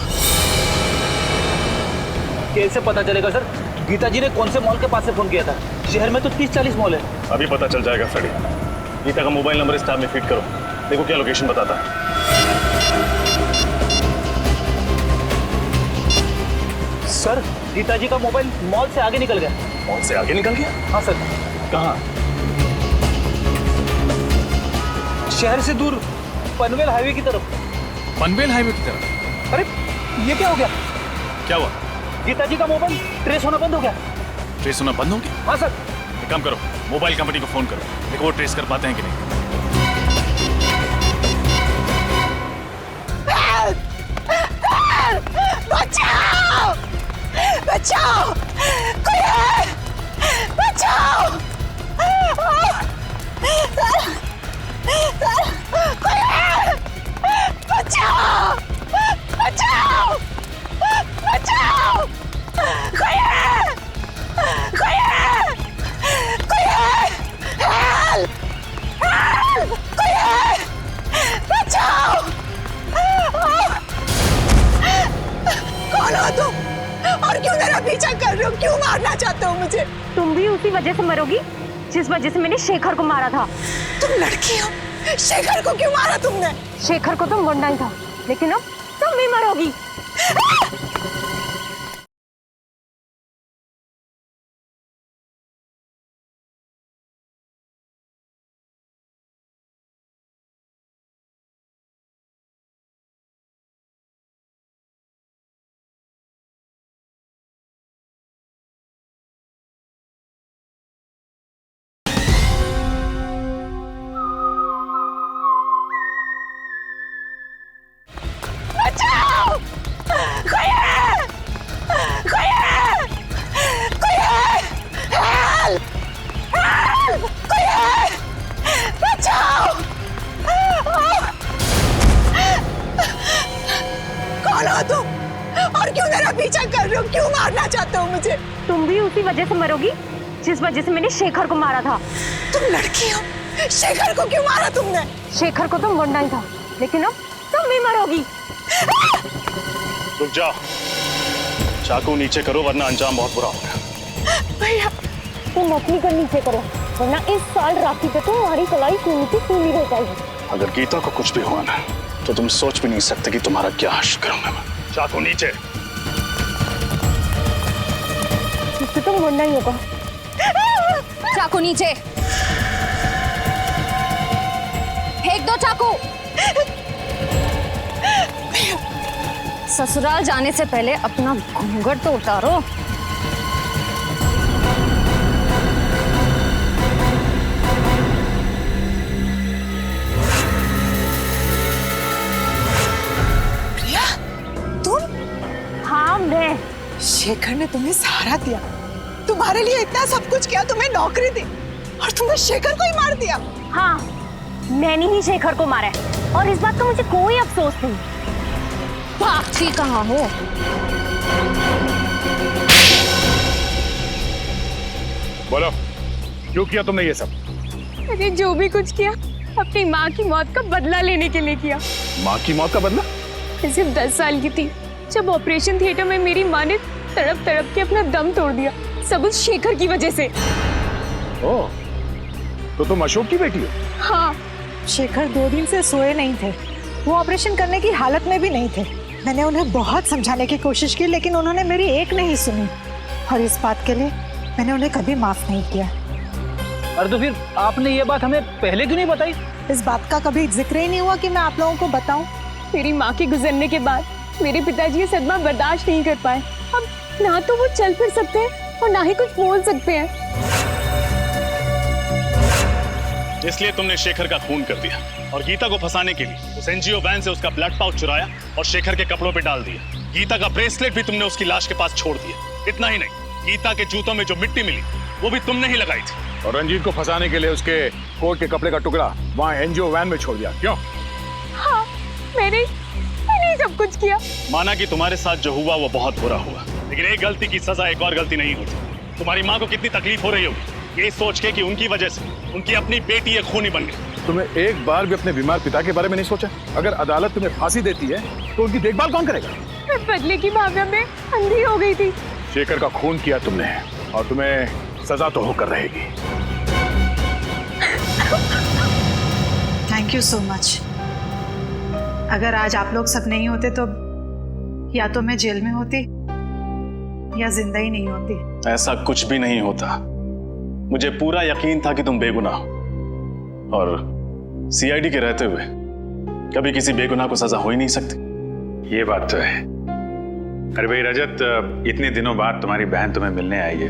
कैसे पता चलेगा सर? गीता जी ने कौन से मॉल के पास से फोन किया था? शहर में तो 30-40 मॉल है। अभी पता चल जाएगा फ्रेडी। गीता का मोबाइल नंबर इस टैब में फीड करो, देखो क्या लोकेशन बताता है। सर, गीता जी का मोबाइल मॉल से आगे निकल गया। मॉल से आगे निकल गया? हाँ सर। कहाँ? शहर से दूर, पनवेल हाईवे की तरफ। पनवेल हाईवे की तरफ? अरे ये क्या हो गया? क्या हुआ? गीता जी का मोबाइल ट्रेस होना बंद हो गया। ट्रेस होना बंद हो गया? हाँ सर। एक काम करो, मोबाइल कंपनी को फोन करो, देखो वो ट्रेस कर पाते हैं कि नहीं। बचाओ! बचाओ! कोई है! बचाओ! कोई है! बचाओ! बचाओ! बचाओ! कोई है! कोई है! कोई है! हेल्प! हेल्प! कोई है! बचाओ! कौन हो तुम? और क्यों मेरा पीछा कर रहे हो? क्यों मारना चाहते हो मुझे? तुम भी उसी वजह से मरोगी जिस वजह से मैंने शेखर को मारा था। तुम लड़की हो, शेखर को क्यों मारा तुमने? शेखर को तो गुंडा ही था, लेकिन अब तुम भी मरोगी। बचाओ! कोई है! कोई है! कोई है! हेल्प! हेल्प! कोई है! बचाओ! कौन हो तुम? और क्यों मेरा पीछा कर रहे हो? क्यों मारना चाहते हो मुझे? तुम भी उसी वजह से मरोगी जिस वजह से मैंने शेखर को मारा था। तुम लड़की हो, शेखर को क्यों मारा तुमने? शेखर को तो गुंडा ही था, लेकिन अब तुम भी मरोगी। रुक जाओ। चाकू नीचे करो वरना अंजाम बहुत बुरा होगा। भैया तुम अपनी कर नीचे करो, वरना इस साल राखी पे तो हमारी कलाई खूनी की खूनी रह जाएगी। अगर गीता को कुछ भी हुआ ना तो तुम सोच भी नहीं सकते कि तुम्हारा क्या हश्र करूंगा मैं। चाकू नीचे। इससे तो मरना ही होगा। चाकू नीचे। फेंक दो चाकू। ससुराल जाने से पहले अपना घूंघट तो उतारो। प्रिया, तुम? हाँ मैं। शेखर ने तुम्हें सहारा दिया, तुम्हारे लिए इतना सब कुछ किया, तुम्हें नौकरी दी, और तुमने शेखर को ही मार दिया। हाँ, मैंने ही शेखर को मारा है और इस बात का मुझे कोई अफसोस नहीं। भागती कहाँ हो? बोलो, क्यों किया तुमने ये सब? अरे जो भी कुछ किया अपनी माँ की मौत का बदला लेने के लिए किया। माँ की मौत का बदला? मैं सिर्फ 10 साल की थी जब ऑपरेशन थिएटर में मेरी माँ ने तड़प तड़प के अपना दम तोड़ दिया, सब उस शेखर की वजह से। ओह, तो तुम अशोक की बेटी हो? हाँ। शेखर 2 दिन से सोए नहीं थे, वो ऑपरेशन करने की हालत में भी नहीं थे। मैंने उन्हें बहुत समझाने की कोशिश की, लेकिन उन्होंने मेरी एक नहीं सुनी, और इस बात के लिए मैंने उन्हें कभी माफ नहीं किया। अरे तो फिर आपने ये बात हमें पहले क्यों नहीं बताई? इस बात का कभी जिक्र ही नहीं हुआ कि मैं आप लोगों को बताऊं। मेरी माँ के गुजरने के बाद मेरे पिताजी ये सदमा बर्दाश्त नहीं कर पाए। अब ना तो वो चल फिर सकते हैं और ना ही कुछ बोल सकते हैं। इसलिए तुमने शेखर का खून कर दिया और गीता को फंसाने के लिए उस एनजीओ वैन से उसका ब्लड पाउच चुराया और शेखर के कपड़ों पे डाल दिया। गीता का ब्रेसलेट भी तुमने उसकी लाश के पास छोड़ दिया। इतना ही नहीं, गीता के जूतों में जो मिट्टी मिली वो भी तुमने ही लगाई थी। और रंजीत को फंसाने के लिए उसके कोट के कपड़े का टुकड़ा वहाँ एनजीओ वैन में छोड़ दिया। क्यों? हाँ, मैंने सब कुछ किया। माना कि तुम्हारे साथ जो हुआ वो बहुत बुरा हुआ, लेकिन एक गलती की सजा एक और गलती नहीं होती। तुम्हारी माँ को कितनी तकलीफ हो रही होगी ये सोच के कि उनकी वजह से उनकी अपनी बेटी एक खूनी बन गई। तुम्हें एक बार भी अपने बीमार पिता के बारे में नहीं सोचा? अगर अदालत तुम्हें फांसी देती है तो उनकी देखभाल कौन करेगा? मैं बदले की भावना में अंधी हो गई थी। शेखर का खून किया तुमने और तुम्हें सजा तो होकर रहेगी। Thank you so much. अगर आज आप लोग सब नहीं होते तो या तो मैं जेल में होती या जिंदा ही नहीं होती। ऐसा कुछ भी नहीं होता। मुझे पूरा यकीन था कि तुम बेगुनाह हो, और सीआईडी के रहते हुए कभी किसी बेगुनाह को सजा हो ही नहीं सकती। ये बात तो है। अरे भाई रजत, इतने दिनों बाद तुम्हारी बहन तुम्हें मिलने आई है,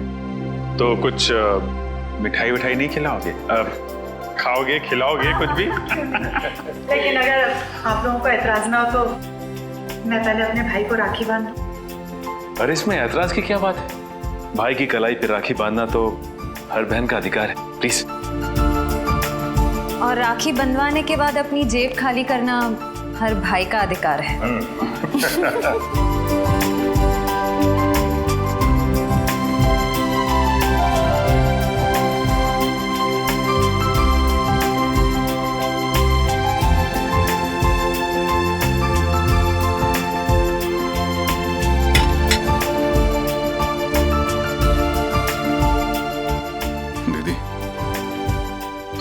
तो कुछ मिठाई विठाई नहीं खिलाओगे? खाओगे, खिलाओगे कुछ भी? लेकिन अगर आप लोगों को एतराज ना हो तो मैं पहले अपने भाई को राखी बांधूं। अरे इसमें ऐतराज की क्या बात है? भाई की कलाई पे राखी बांधना तो हर बहन का अधिकार है। प्लीज। और राखी बंधवाने के बाद अपनी जेब खाली करना हर भाई का अधिकार है।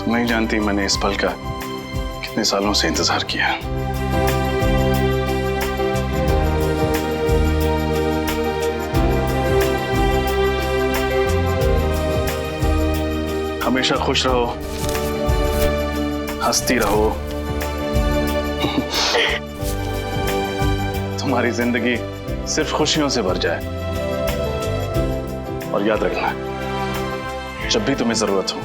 नहीं जानती मैंने इस पल का कितने सालों से इंतजार किया। हमेशा खुश रहो, हंसती रहो। तुम्हारी जिंदगी सिर्फ खुशियों से भर जाए। और याद रखना, जब भी तुम्हें जरूरत हो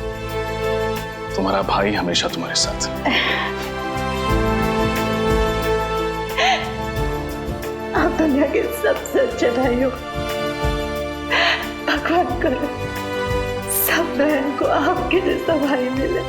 तुम्हारा भाई हमेशा तुम्हारे साथ। आप दुनिया के सबसे अच्छे भाई हो। भगवान करे सब बहन को आपके जैसा भाई मिले।